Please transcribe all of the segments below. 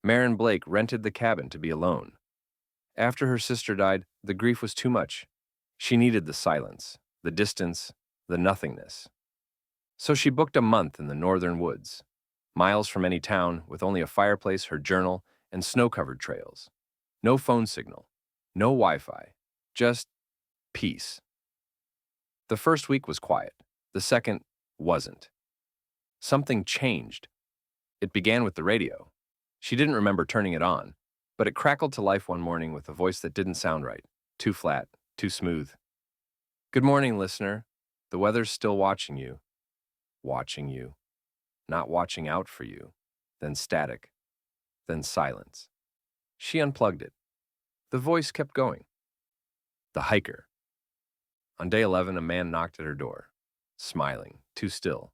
Marin Blake rented the cabin to be alone. After her sister died, the grief was too much. She needed the silence, the distance, the nothingness. So she booked a month in the northern woods, miles from any town, with only a fireplace, her journal, and snow-covered trails. No phone signal, no Wi-Fi, just peace. The first week was quiet. The second wasn't. Something changed. It began with the radio. She didn't remember turning it on, but it crackled to life one morning with a voice that didn't sound right, too flat, too smooth. "Good morning, listener. The weather's still watching you. Watching you. Not watching out for you." Then static. Then silence. She unplugged it. The voice kept going. The hiker. On day 11, a man knocked at her door, smiling, too still.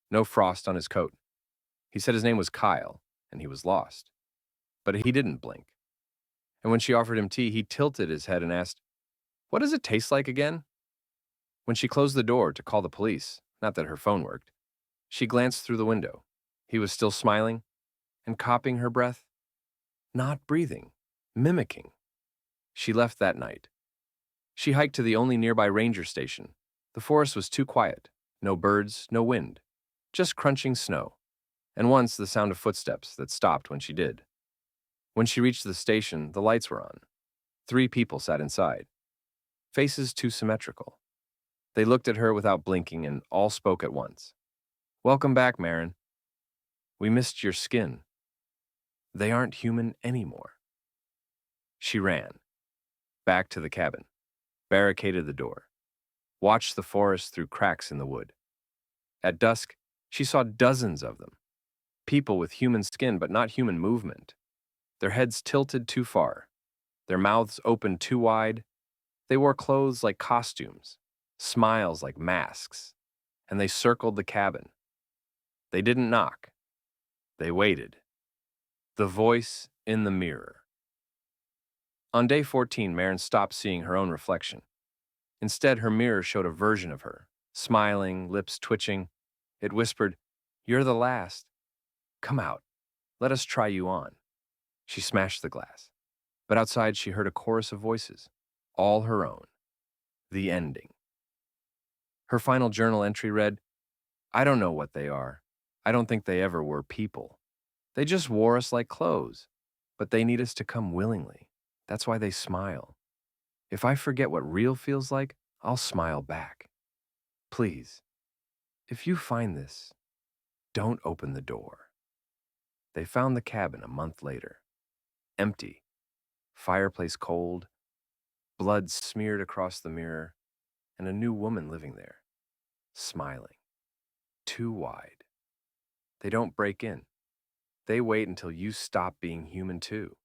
No frost on his coat. He said his name was Kyle, and he was lost. But he didn't blink. And when she offered him tea, he tilted his head and asked, "What does it taste like again?" When she closed the door to call the police, not that her phone worked, she glanced through the window. He was still smiling and copying her breath, not breathing, mimicking. She left that night. She hiked to the only nearby ranger station. The forest was too quiet. No birds, no wind, just crunching snow. And once the sound of footsteps that stopped when she did. When she reached the station, the lights were on. 3 people sat inside. Faces too symmetrical. They looked at her without blinking and all spoke at once. "Welcome back, Marin. We missed your skin. They aren't human anymore." She ran. Back to the cabin. Barricaded the door. Watched the forest through cracks in the wood. At dusk, she saw dozens of them. People with human skin but not human movement. Their heads tilted too far. Their mouths opened too wide. They wore clothes like costumes, smiles like masks, and they circled the cabin. They didn't knock. They waited. The voice in the mirror. On day 14, Marin stopped seeing her own reflection. Instead, her mirror showed a version of her, smiling, lips twitching. It whispered, "You're the last. Come out. Let us try you on." She smashed the glass. But outside, she heard a chorus of voices, all her own. The ending. Her final journal entry read, "I don't know what they are. I don't think they ever were people. They just wore us like clothes, but they need us to come willingly. That's why they smile. If I forget what real feels like, I'll smile back. Please, if you find this, don't open the door." They found the cabin a month later. Empty. Fireplace cold. Blood smeared across the mirror. And a new woman living there. Smiling. Too wide. They don't break in. They wait until you stop being human too.